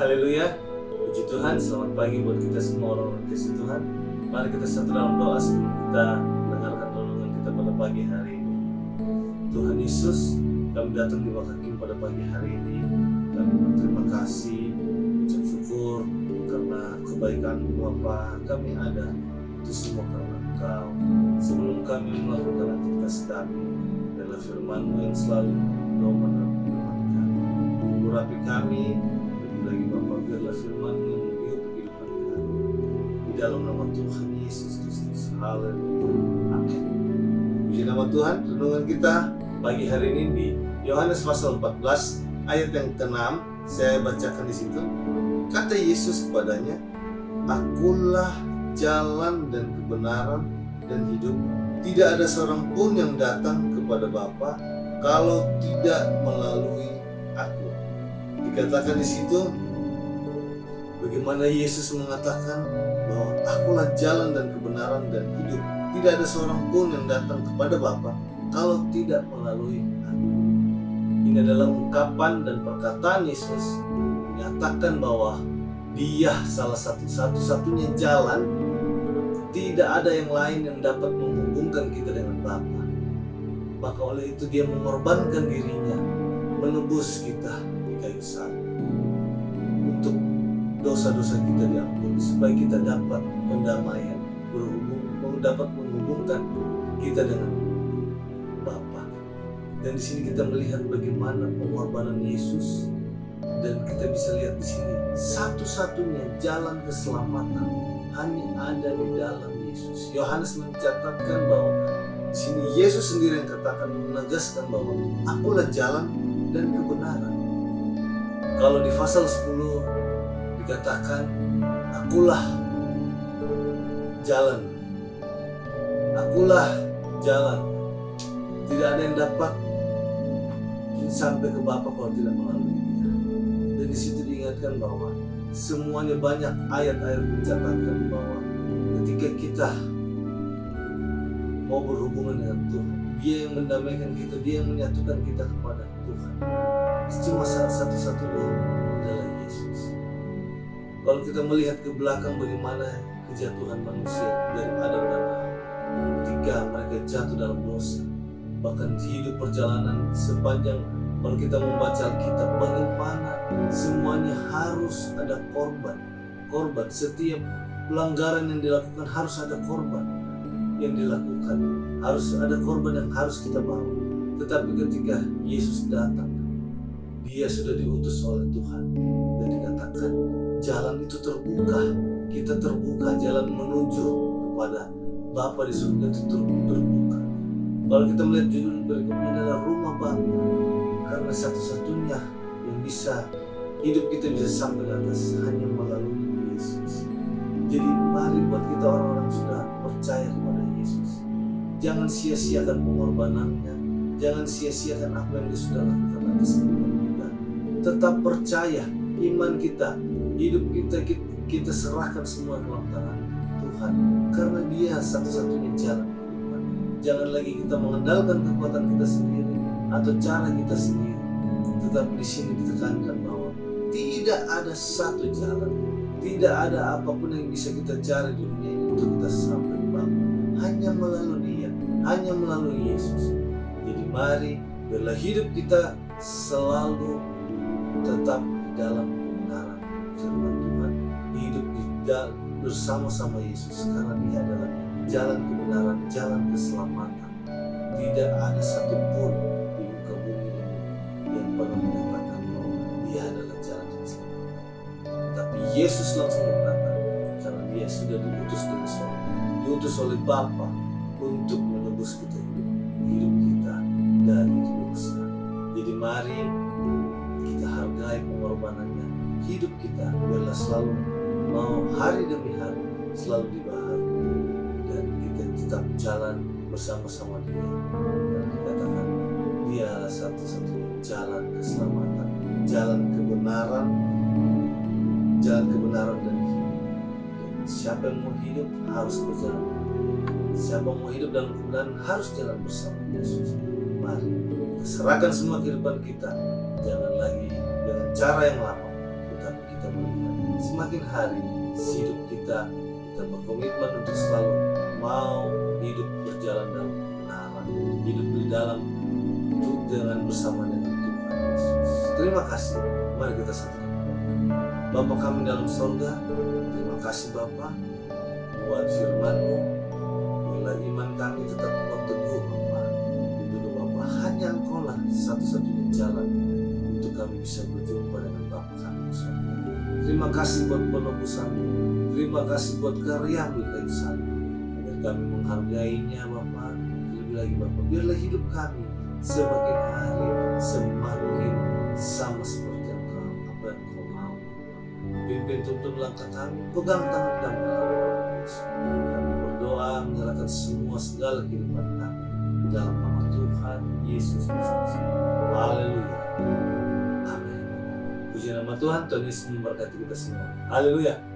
Haleluya, puji Tuhan, selamat pagi buat kita semua orang-orang kasih Tuhan. Mari kita satu dalam doa sebelum kita mendengarkan renungan kita pada pagi hari ini. Tuhan Yesus, kami datang di Hakim pada pagi hari ini. Kami berterima kasih, ucap syukur karena kebaikan Bapa kami ada. Itu semua karena Engkau. Sebelum kami melakukan aktivitas kami, adalah firman-Mu yang selalu doa dan menyenangkan. Urapi kami, lagi Bapa, biarlah firman-Mu yang menghidupkan kami. Di dalam nama Tuhan Yesus Kristus. Haleluya. Amin. Puji nama Tuhan. Renungan kita pagi hari ini di Yohanes pasal 14 ayat yang ke-6. Saya bacakan di situ. Kata Yesus kepadanya, "Akulah jalan dan kebenaran dan hidup. Tidak ada seorang pun yang datang kepada Bapa kalau tidak melalui Aku." Dikatakan di situ bagaimana Yesus mengatakan bahwa Akulah jalan dan kebenaran dan hidup. Tidak ada seorang pun yang datang kepada Bapa kalau tidak melalui Aku. Ini adalah ungkapan dan perkataan Yesus menyatakan bahwa Dia salah satu-satunya jalan. Tidak ada yang lain yang dapat menghubungkan kita dengan Bapa. Maka oleh itu Dia mengorbankan dirinya, menebus kita di kayu salib untuk dosa-dosa kita diampuni, supaya kita dapat pendamaian, dapat menghubungkan kita dengan Bapa. Dan di sini kita melihat bagaimana pengorbanan Yesus, dan kita bisa lihat di sini satu-satunya jalan keselamatan hanya ada di dalam Yesus. Yohanes mencatatkan bahwa di sini Yesus sendiri yang katakan, menegaskan bahwa Akulah jalan dan kebenaran. Kalau di pasal 10 dikatakan Akulah jalan. Akulah jalan. Tidak ada yang dapat sampai ke Bapa kalau tidak melalui Dia. Dan di situ diingatkan bahwa semuanya banyak ayat-ayat mencatatkan bahwa ketika kita mau berhubungan dengan Tuhan, Dia yang mendamaikan kita, Dia yang menyatukan kita kepada Tuhan. Cuma satu-satunya adalah Yesus. Kalau kita melihat ke belakang bagaimana kejatuhan manusia dari Adam dan Hawa, ketika mereka jatuh dalam dosa, bahkan hidup perjalanan sepanjang, kalau kita membaca Alkitab, bagaimana semuanya harus ada korban. Setiap pelanggaran yang dilakukan harus ada korban yang dilakukan, harus ada korban yang harus kita bawa. Tetapi ketika Yesus datang, Dia sudah diutus oleh Tuhan, dan dikatakan jalan itu terbuka. Kita terbuka, jalan menuju kepada Bapa di surga itu terbuka. Kalau kita melihat judul berikutnya adalah Rumah Bapa, karena satu-satunya yang bisa hidup kita bisa sampai ke atas hanya melalui Yesus. Jadi mari buat kita orang-orang sudah percaya kepada Yesus, jangan sia-siakan pengorbanannya, jangan sia-siakan apa yang Dia sudah lakukan atas kehidupan kita. Tetap percaya, iman kita, hidup kita serahkan semua ke dalam tangan Tuhan, karena Dia satu-satunya jalan. Jangan lagi kita mengandalkan kekuatan kita sendiri atau cara kita sendiri. Tetapi di sini ditekankan bahwa tidak ada satu jalan, tidak ada apapun yang bisa kita cari di dunia ini untuk kita sampai ke Bapa. Hanya melalui Dia, hanya melalui Yesus. Jadi mari biarlah hidup kita selalu tetap di dalam kebenaran firman Tuhan, hidup bersama-sama Yesus, karena Dia adalah jalan kebenaran, jalan keselamatan. Tidak ada satupun di muka bumi ini yang pernah menyatakan bahwa Dia adalah jalan keselamatan. Tapi Yesus langsung berkata, karena Dia sudah diutus dari surga, diutus oleh Bapa untuk menebus kita, hidup kita dari dosa. Jadi mari kita hargai pengorbanannya. Hidup kita biarlah selalu mau hari demi hari selalu dibaharui, dan kita tetap jalan bersama-sama Dia. Dan dikatakan Dia satu-satunya jalan keselamatan, jalan kebenaran dan hidup. Dan siapa yang mau hidup harus berjalan. Siapa yang mau hidup dalam kebenaran harus jalan bersama Yesus. Mari kita serahkan semua kehidupan kita, jangan lagi dengan cara yang lama, tetapi kita melihat semakin hari hidup kita berkomitmen untuk selalu mau hidup berjalan dalam kebenaran, hidup di dalam dengan bersama dengan Tuhan Yesus. Terima kasih. Mari kita satukan. Bapa kami dalam surga, terima kasih Bapa buat firman-Mu. Bila iman kami tetap kuat teguh Bapa, itu Bapa hanya Engkau lah satu-satunya jalan untuk kami bisa berjumpa dengan Bapa kami di surga. Terima kasih buat penebusan-Mu. Terima kasih buat karya-Mu di kayu salib. Agar kami menghargainya Bapa. Lebih lagi Bapa, biarlah hidup kami semakin hari semakin sama seperti Engkau, apa yang Engkau mau. Pimpin tuntun langkah kami, pegang tangan kami. Kami berdoa menyerahkan semua segala kehidupan kami dalam nama Tuhan Yesus Kristus. Haleluya. Amin. Puji nama Tuhan. Tuhan Yesus memberkati kita semua. Haleluya.